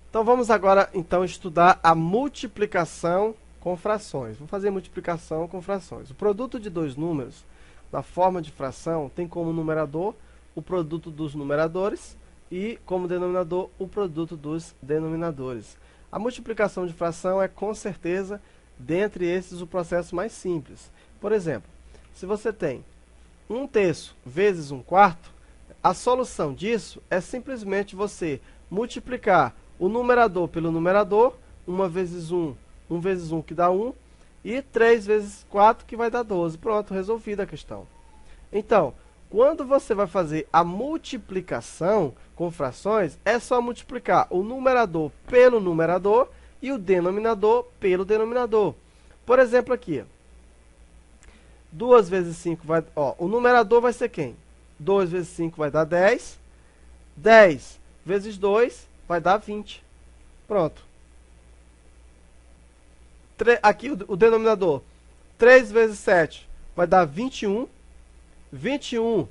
Então vamos agora então estudar a multiplicação com frações. Vou fazer multiplicação com frações. O produto de dois números na forma de fração tem como numerador o produto dos numeradores e como denominador o produto dos denominadores. A multiplicação de fração é com certeza dentre esses o processo mais simples. Por exemplo, se você tem 1/3 vezes 1/4, a solução disso é simplesmente você multiplicar o numerador pelo numerador, 1 vezes 1, 1 vezes 1 que dá 1, e 3 vezes 4 que vai dar 12. Pronto, resolvida a questão. Então, quando você vai fazer a multiplicação com frações, é só multiplicar o numerador pelo numerador e o denominador pelo denominador. Por exemplo aqui, 2 vezes 5 vai... o numerador vai ser quem? 2 vezes 5 vai dar 10. 10 vezes 2 vai dar 20. Pronto. Aqui o denominador. 3 vezes 7 vai dar 21. 21.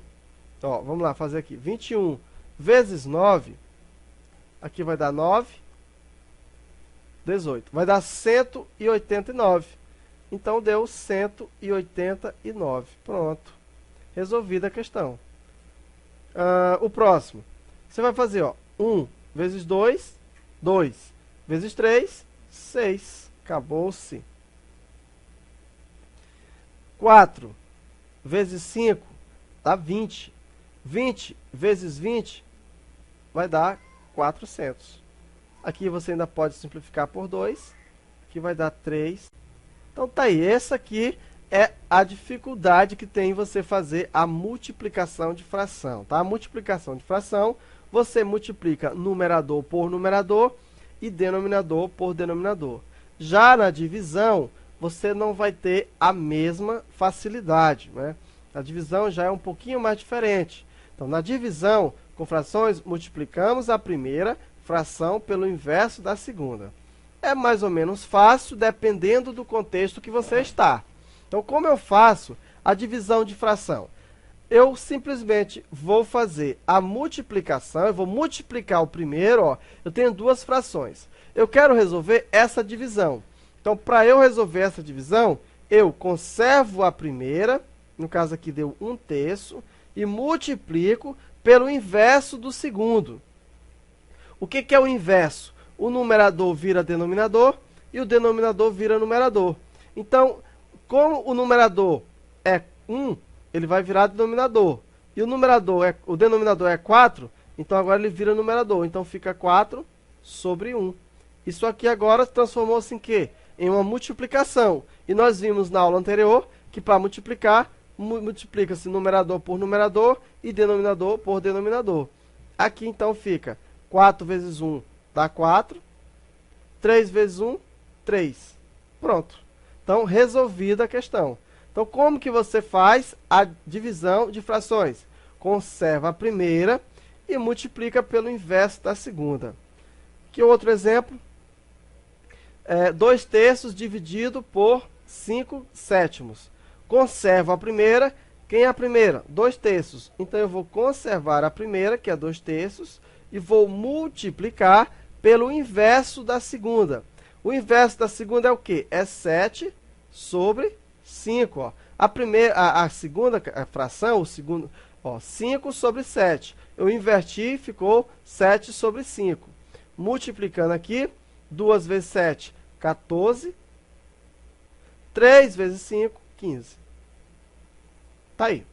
Vamos lá fazer aqui. 21 vezes 9. Aqui vai dar 9. 18. Vai dar 189. Então deu 189. Pronto. Resolvida a questão. O próximo. Você vai fazer 1 vezes 2, 2 vezes 3, 6. Acabou-se. 4 vezes 5 dá 20. 20 vezes 20 vai dar 400. Aqui você ainda pode simplificar por 2. Aqui vai dar 3. Então tá aí. Essa aqui é a dificuldade que tem em você fazer a multiplicação de fração. Tá? A multiplicação de fração, você multiplica numerador por numerador e denominador por denominador. Já na divisão, você não vai ter a mesma facilidade, né? A divisão já é um pouquinho mais diferente. Então, na divisão com frações, multiplicamos a primeira fração pelo inverso da segunda. É mais ou menos fácil, dependendo do contexto que você está. Então, como eu faço a divisão de fração? Eu simplesmente vou fazer a multiplicação, eu vou multiplicar o primeiro, eu tenho duas frações. Eu quero resolver essa divisão. Então, para eu resolver essa divisão, eu conservo a primeira, no caso aqui deu 1/3, e multiplico pelo inverso do segundo. O que é o inverso? O numerador vira denominador e o denominador vira numerador. Então, como o numerador é 1, ele vai virar denominador. E o denominador é 4, então agora ele vira numerador. Então fica 4 sobre 1. Isso aqui agora transformou-se em quê? Em uma multiplicação. E nós vimos na aula anterior que para multiplicar, multiplica-se numerador por numerador e denominador por denominador. Aqui então fica 4 vezes 1 dá 4. 3 vezes 1, 3. Pronto. Então, resolvida a questão. Então, como que você faz a divisão de frações? Conserva a primeira e multiplica pelo inverso da segunda. Aqui outro exemplo. 2/3 dividido por 5/7. Conservo a primeira. Quem é a primeira? 2/3. Então, eu vou conservar a primeira, que é 2/3, e vou multiplicar pelo inverso da segunda. O inverso da segunda é o quê? É 7 sobre 5. A segunda fração, 5 sobre 7. Eu inverti e ficou 7 sobre 5. Multiplicando aqui, 2 vezes 7, 14. 3 vezes 5, 15. Tá aí.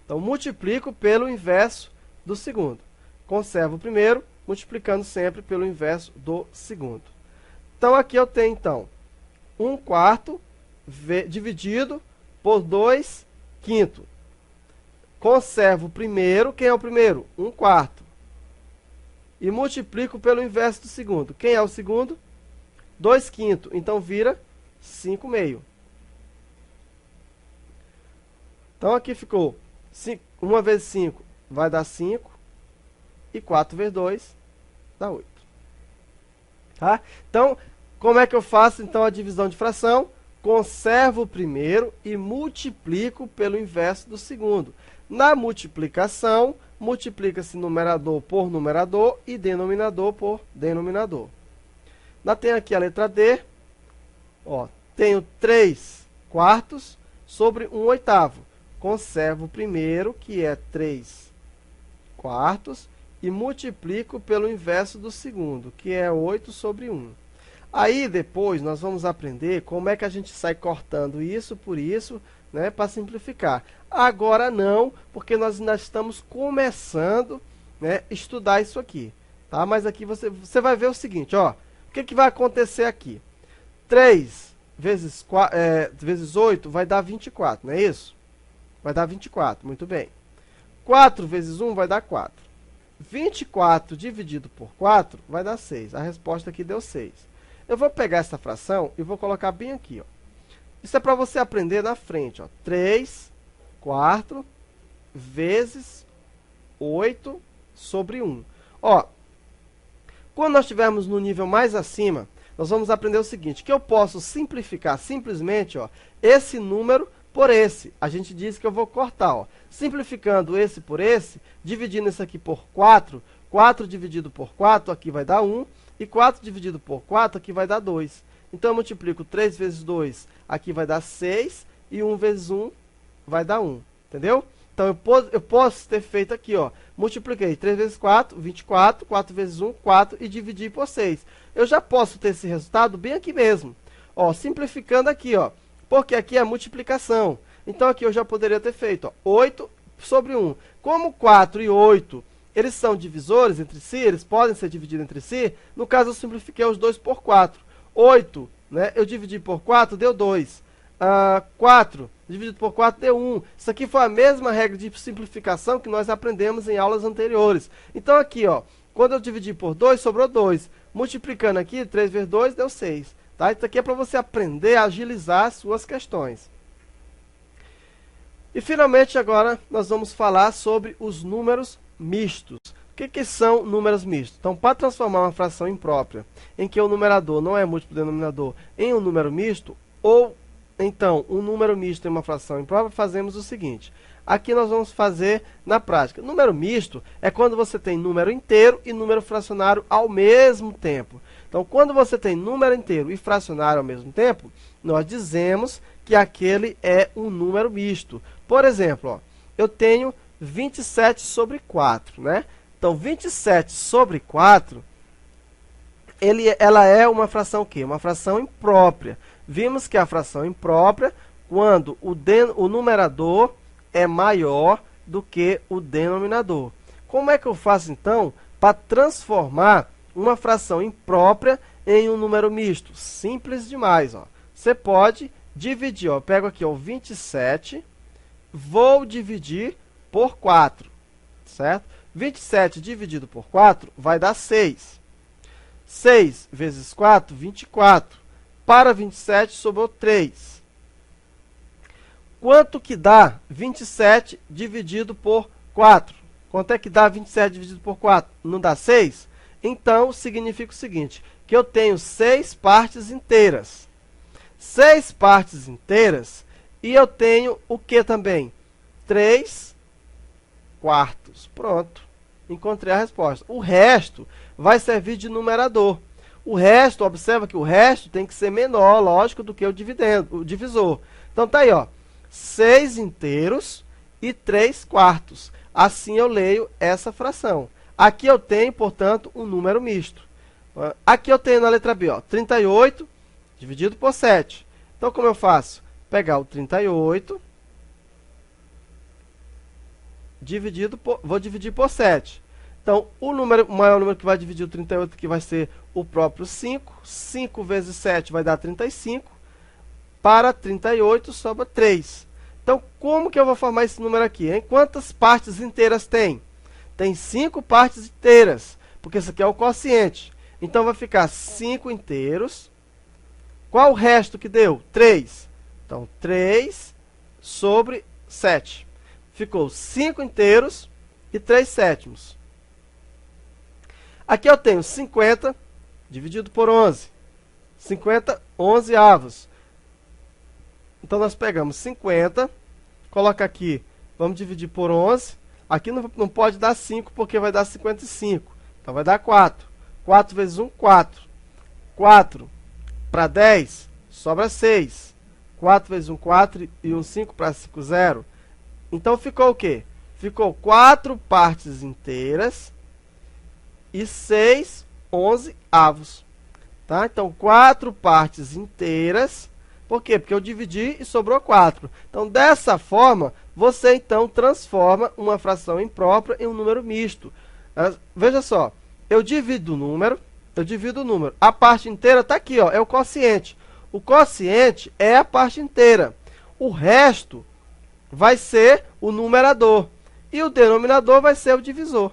Então, multiplico pelo inverso do segundo. Conservo o primeiro, multiplicando sempre pelo inverso do segundo. Então, aqui eu tenho, então, 1/4 dividido por 2/5. Conservo o primeiro. Quem é o primeiro? 1/4. E multiplico pelo inverso do segundo. Quem é o segundo? 2/5. Então, vira 5/2. Então, aqui ficou 1 vezes 5 vai dar 5. E 4 vezes 2 dá 8. Tá? Então, como é que eu faço então a divisão de fração? Conservo o primeiro e multiplico pelo inverso do segundo. Na multiplicação, multiplica-se numerador por numerador e denominador por denominador. Ainda tenho aqui a letra D. Ó, tenho 3 quartos sobre 1 oitavo. Conservo o primeiro, que é 3 quartos, e multiplico pelo inverso do segundo, que é 8 sobre 1. Aí depois nós vamos aprender como é que a gente sai cortando isso por isso, né, para simplificar. Agora não, porque nós ainda estamos começando, né, a estudar isso aqui. Tá? Mas aqui você vai ver o seguinte, ó, o que vai acontecer aqui? 3 vezes 8 vai dar 24, não é isso? Vai dar 24, muito bem. 4 vezes 1 vai dar 4. 24 dividido por 4 vai dar 6. A resposta aqui deu 6. Eu vou pegar essa fração e vou colocar bem aqui, ó. Isso é para você aprender na frente, ó. 3 quartos vezes 8 sobre 1. Ó, quando nós estivermos no nível mais acima, nós vamos aprender o seguinte, que eu posso simplificar simplesmente, ó, esse número por esse. A gente diz que eu vou cortar, ó. Simplificando esse por esse, dividindo isso aqui por 4, 4 dividido por 4 aqui vai dar 1, e 4 dividido por 4 aqui vai dar 2. Então eu multiplico 3 vezes 2, aqui vai dar 6, e 1 vezes 1 vai dar 1, entendeu? Então eu posso ter feito aqui, ó, multipliquei 3 vezes 4, 24, 4 vezes 1, 4, e dividi por 6. Eu já posso ter esse resultado bem aqui mesmo, ó, simplificando aqui, ó, porque aqui é a multiplicação. Então aqui eu já poderia ter feito, ó, 8 sobre 1. Como 4 e 8, eles são divisores entre si, eles podem ser divididos entre si, no caso eu simplifiquei os dois por 4. 8, né, eu dividi por 4, deu 2. 4 dividido por 4 deu 1. Isso aqui foi a mesma regra de simplificação que nós aprendemos em aulas anteriores. Então aqui, ó, quando eu dividi por 2, sobrou 2. Multiplicando aqui, 3 vezes 2 deu 6. Tá? Isso aqui é para você aprender a agilizar as suas questões. E finalmente agora nós vamos falar sobre os números mistos. O que são números mistos? Então, para transformar uma fração imprópria, em que o numerador não é múltiplo do denominador, em um número misto, ou então um número misto em uma fração imprópria, fazemos o seguinte. Aqui nós vamos fazer na prática. Número misto é quando você tem número inteiro e número fracionário ao mesmo tempo. Então, quando você tem número inteiro e fracionário ao mesmo tempo, nós dizemos que aquele é um número misto. Por exemplo, ó, eu tenho 27 sobre 4, né? Então, 27 sobre 4, ela é uma fração o quê? Uma fração imprópria. Vimos que a fração imprópria, quando o numerador é maior do que o denominador. Como é que eu faço, então, para transformar uma fração imprópria em um número misto? Simples demais, ó. Você pode dividir, ó. Eu pego aqui, ó, 27, vou dividir por 4, certo? 27 dividido por 4 vai dar 6. 6 vezes 4, 24. Para 27, sobrou 3. Quanto que dá 27 dividido por 4? Quanto é que dá 27 dividido por 4? Não dá 6? Então, significa o seguinte, que eu tenho 6 partes inteiras. 6 partes inteiras, e eu tenho o que também? 3 quartos. Pronto. Encontrei a resposta. O resto vai servir de numerador. O resto, observa que o resto tem que ser menor, lógico, do que o divisor. Então tá aí, ó. 6 inteiros e 3 quartos. Assim eu leio essa fração. Aqui eu tenho, portanto, um número misto. Aqui eu tenho na letra B, ó, 38 dividido por 7. Então, como eu faço? Pegar o 38, vou dividir por 7. Então, o maior número que vai dividir o 38 aqui vai ser o próprio 5. 5 vezes 7 vai dar 35. Para 38 sobra 3. Então, como que eu vou formar esse número aqui, hein? Quantas partes inteiras tem? Tem 5 partes inteiras, porque isso aqui é o quociente. Então, vai ficar 5 inteiros. Qual o resto que deu? 3. Então, 3 sobre 7. Ficou 5 inteiros e 3 sétimos. Aqui eu tenho 50 dividido por 11. 50 11avos. Então, nós pegamos 50, coloca aqui, vamos dividir por 11. Aqui não pode dar 5, porque vai dar 55. Então, vai dar 4. 4 vezes 1, 4. 4 para 10, sobra 6. 4 vezes 1, 4 e 1, 5 para 5, 0. Então ficou o quê? Ficou 4 partes inteiras e 6 11avos. Tá? Então, 4 partes inteiras. Por quê? Porque eu dividi e sobrou 4. Então, dessa forma, você então transforma uma fração imprópria em um número misto. Veja só, eu divido o número. A parte inteira está aqui, ó, é o quociente. O quociente é a parte inteira. O resto vai ser o numerador. E o denominador vai ser o divisor.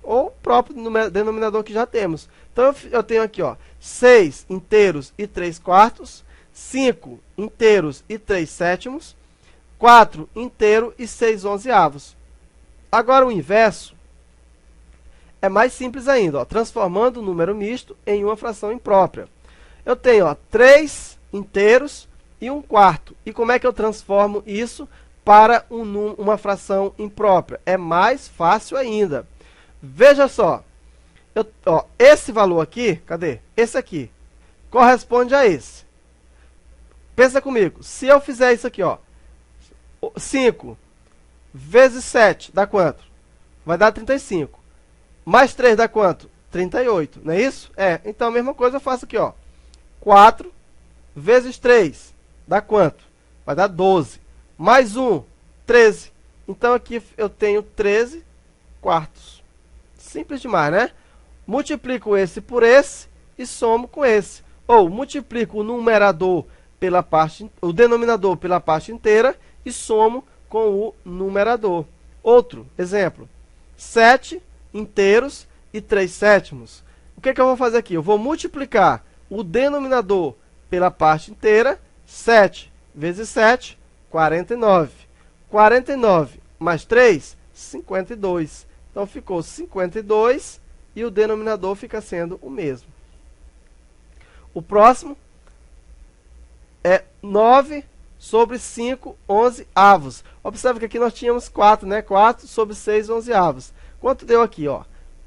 Ou o próprio denominador que já temos. Então, eu tenho aqui, ó, 6 inteiros e 3 quartos, 5 inteiros e 3 sétimos, 4 inteiro e 6 onzeavos. Agora, o inverso é mais simples ainda, ó, transformando o número misto em uma fração imprópria. Eu tenho, ó, 3 inteiros e 1 quarto. E como é que eu transformo isso para uma fração imprópria? É mais fácil ainda. Veja só, esse valor aqui, cadê? Esse aqui, corresponde a esse. Pensa comigo, se eu fizer isso aqui, ó, 5 vezes 7 dá quanto? Vai dar 35. Mais 3 dá quanto? 38, não é isso? Então a mesma coisa eu faço aqui, ó. 4 vezes 3 dá quanto? Vai dar 12. Mais 1, 13. Então aqui eu tenho 13 quartos. Simples demais, né? Multiplico esse por esse e somo com esse. Ou multiplico o numerador pela parte, o denominador pela parte inteira e somo com o numerador. Outro exemplo. 7 inteiros e 3 sétimos. O que eu vou fazer aqui? Eu vou multiplicar o denominador pela parte inteira. 7 vezes 7, 49. 49 mais 3, 52. Então, ficou 52 e o denominador fica sendo o mesmo. O próximo é 9 sobre 5 11avos. Observe que aqui nós tínhamos 4, né? 4 sobre 6 11avos. Quanto deu aqui, ó?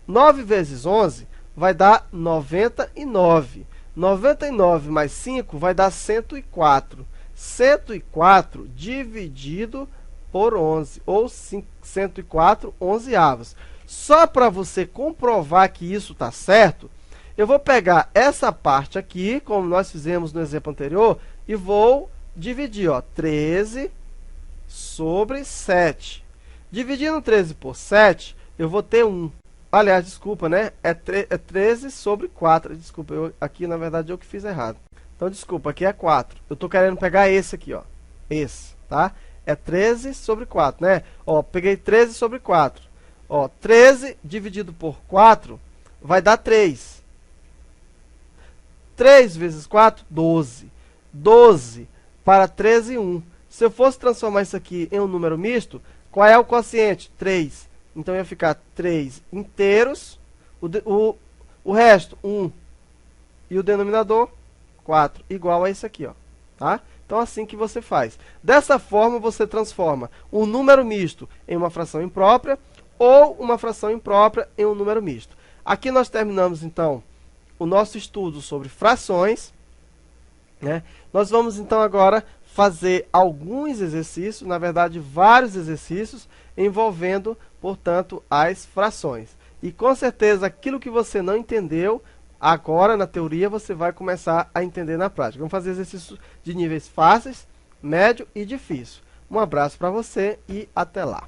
9 vezes 11 vai dar 99. 99 mais 5 vai dar 104. 104 dividido por 11, ou 104 onzeavos. Só para você comprovar que isso está certo, eu vou pegar essa parte aqui, como nós fizemos no exemplo anterior, e vou dividir, ó, 13 sobre 7. Dividindo 13 por 7, eu vou ter 1. Aliás, desculpa, né? É 13 sobre 4. Desculpa, aqui na verdade eu que fiz errado. Então, desculpa, aqui é 4. Eu estou querendo pegar esse aqui, ó. Esse, tá? É 13 sobre 4, né? Ó, peguei 13 sobre 4. Ó, 13 dividido por 4 vai dar 3. 3 vezes 4, 12. 12 para 13 e 1. Se eu fosse transformar isso aqui em um número misto, qual é o quociente? 3. Então, ia ficar 3 inteiros, o resto, 1. E o denominador, 4. Igual a esse aqui, ó. Tá? Então, assim que você faz. Dessa forma, você transforma um número misto em uma fração imprópria ou uma fração imprópria em um número misto. Aqui nós terminamos, então, o nosso estudo sobre frações, né? Nós vamos, então, agora fazer alguns exercícios, na verdade, vários exercícios, envolvendo, portanto, as frações. E, com certeza, aquilo que você não entendeu, agora, na teoria, você vai começar a entender na prática. Vamos fazer exercícios de níveis fáceis, médio e difícil. Um abraço para você e até lá.